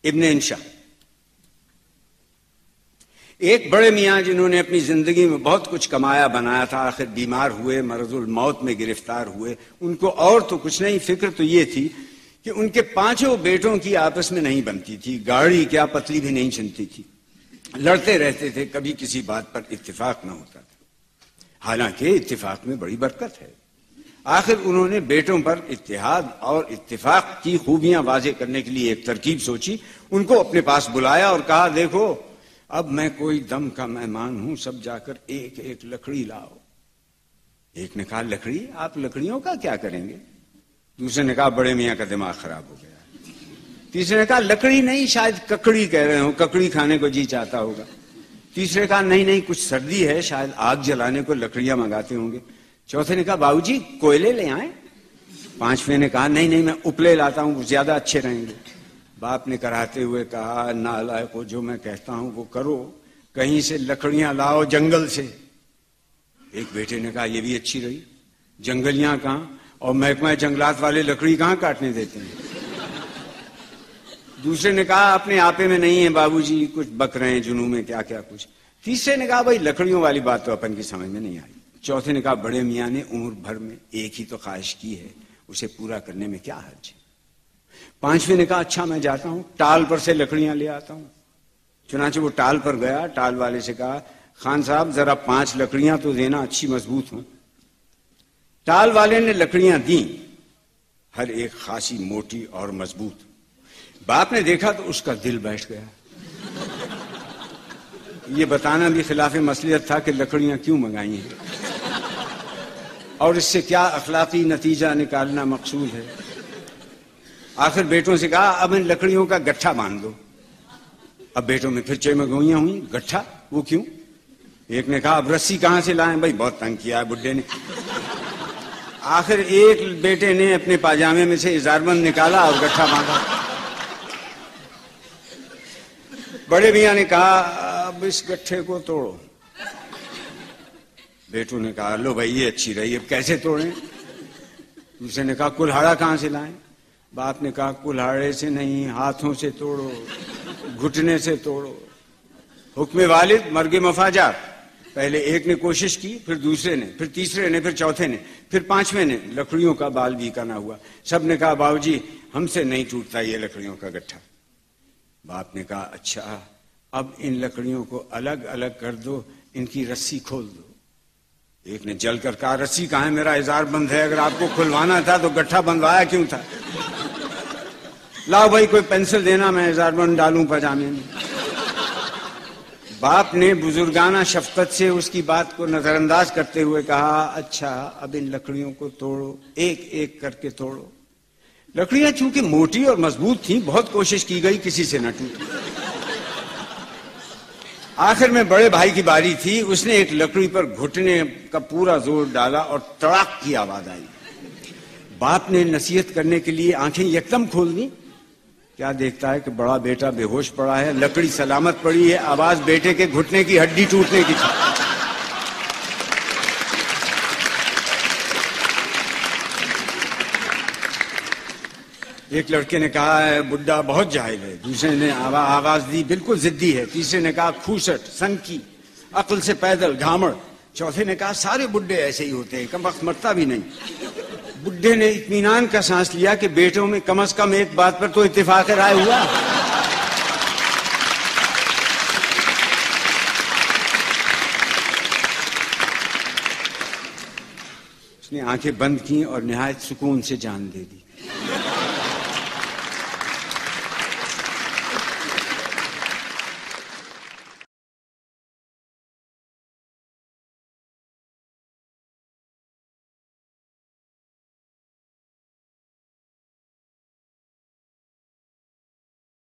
ابن انشا، ایک بڑے میاں جنہوں نے اپنی زندگی میں بہت کچھ کمایا بنایا تھا، آخر بیمار ہوئے، مرض الموت میں گرفتار ہوئے. ان کو اور تو کچھ نہیں، فکر تو یہ تھی کہ ان کے 5 بیٹوں کی آپس میں نہیں بنتی تھی، گاڑی کیا پتلی بھی نہیں چلتی تھی، لڑتے رہتے تھے، کبھی کسی بات پر اتفاق نہ ہوتا تھا. حالانکہ اتفاق میں بڑی برکت ہے. آخر انہوں نے بیٹوں پر اتحاد اور اتفاق کی خوبیاں واضح کرنے کے لیے ایک ترکیب سوچی. ان کو اپنے پاس بلایا اور کہا دیکھو اب میں کوئی دم کا مہمان ہوں، سب جا کر ایک ایک لکڑی لاؤ. ایک نے کہا لکڑی؟ آپ لکڑیوں کا کیا کریں گے؟ دوسرے نے کہا بڑے میاں کا دماغ خراب ہو گیا. تیسرے نے کہا لکڑی نہیں، شاید ککڑی کہہ رہے ہوں، ککڑی کھانے کو جی چاہتا ہوگا. تیسرے نے کہا نہیں کچھ سردی ہے، شاید آگ جلانے کو لکڑیاں منگاتے ہوں گے. چوتھے نے کہا باؤ جی کوئلے لے آئیں. پانچویں نے کہا نہیں میں اپلے لاتا ہوں، وہ زیادہ اچھے رہیں گے. باپ نے کراتے ہوئے کہا نالائقو، جو میں کہتا ہوں وہ کرو، کہیں سے لکڑیاں لاؤ جنگل سے. ایک بیٹے نے کہا یہ بھی اچھی رہی، جنگلیاں کہاں، اور محکمہ جنگلات والے لکڑی کہاں کاٹنے دیتے ہیں. دوسرے نے کہا اپنے آپے میں نہیں ہے بابو جی، کچھ بک رہے ہیں جنوں میں کیا کیا کچھ. تیسرے نے کہا بھائی لکڑیوں والی بات تو اپن کی سمجھ میں نہیں آئی. چوتھے نے کہا بڑے میاں نے عمر بھر میں ایک ہی تو خواہش کی ہے، اسے پورا کرنے میں کیا حرج ہے. پانچویں نے کہا اچھا میں جاتا ہوں، ٹال پر سے لکڑیاں لے آتا ہوں. چنانچہ وہ ٹال پر گیا، ٹال والے سے کہا خان صاحب ذرا 5 لکڑیاں تو دینا، اچھی مضبوط ہوں. ٹال والے نے لکڑیاں دیں، ہر ایک خاصی موٹی اور مضبوط. باپ نے دیکھا تو اس کا دل بیٹھ گیا. یہ بتانا بھی خلاف مصلحت تھا کہ لکڑیاں کیوں منگائی ہیں اور اس سے کیا اخلاقی نتیجہ نکالنا مقصود ہے. آخر بیٹوں سے کہا اب ان لکڑیوں کا گٹھا باندھ دو. اب بیٹوں میں پھر چمگوئیاں ہوئیں، گٹھا وہ کیوں؟ ایک نے کہا اب رسی کہاں سے لائیں، بھائی بہت تنگ کیا ہے بڈھے نے. آخر ایک بیٹے نے اپنے پاجامے میں سے ازاربند نکالا اور گٹھا باندھا. بڑے میاں نے کہا اب اس گٹھے کو توڑو. بیٹوں نے کہا لو بھائی یہ اچھی رہی، اب کیسے توڑیں؟ دوسرے نے کہا کلہاڑا کہاں سے لائیں؟ باپ نے کہا کلہاڑے سے نہیں، ہاتھوں سے توڑو، گھٹنے سے توڑو. حکم والد مرگ مفاجات. پہلے ایک نے کوشش کی، پھر دوسرے نے، پھر تیسرے نے، پھر چوتھے نے، پھر پانچویں نے. لکڑیوں کا بال بھی کا نہ ہوا. سب نے کہا باؤ جی ہم سے نہیں ٹوٹتا یہ لکڑیوں کا گٹھا. باپ نے کہا اچھا اب ان لکڑیوں کو الگ الگ کر دو، ان کی رسی کھول دو. ایک نے جل کر کہا رسی کہاں ہے، میرا ازار بند ہے، اگر آپ کو کھلوانا تھا تو گٹھا بندوایا کیوں تھا؟ لاؤ بھائی کوئی پینسل دینا، میں ازار بند ڈالوں پاجامے میں. باپ نے بزرگانہ شفقت سے اس کی بات کو نظر انداز کرتے ہوئے کہا اچھا اب ان لکڑیوں کو توڑو، ایک ایک کر کے توڑو. لکڑیاں چونکہ موٹی اور مضبوط تھیں، بہت کوشش کی گئی، کسی سے نہ ٹوٹی. آخر میں بڑے بھائی کی باری تھی، اس نے ایک لکڑی پر گھٹنے کا پورا زور ڈالا اور تڑاک کی آواز آئی. باپ نے نصیحت کرنے کے لیے آنکھیں یکدم کھول دیں. کیا دیکھتا ہے کہ بڑا بیٹا بے ہوش پڑا ہے، لکڑی سلامت پڑی ہے، آواز بیٹے کے گھٹنے کی ہڈی ٹوٹنے کی تھی. ایک لڑکے نے کہا ہے بڈھا بہت جاہل ہے. دوسرے نے آواز دی بالکل ضدی ہے. تیسرے نے کہا کھوسٹ، سنکی، عقل سے پیدل، گھامڑ. چوتھے نے کہا سارے بڈھے ایسے ہی ہوتے ہیں، کم وقت مرتا بھی نہیں. بڈھے نے اطمینان کا سانس لیا کہ بیٹوں میں کم از کم ایک بات پر تو اتفاق رائے ہوا. اس نے آنکھیں بند کی اور نہایت سکون سے جان دے دی.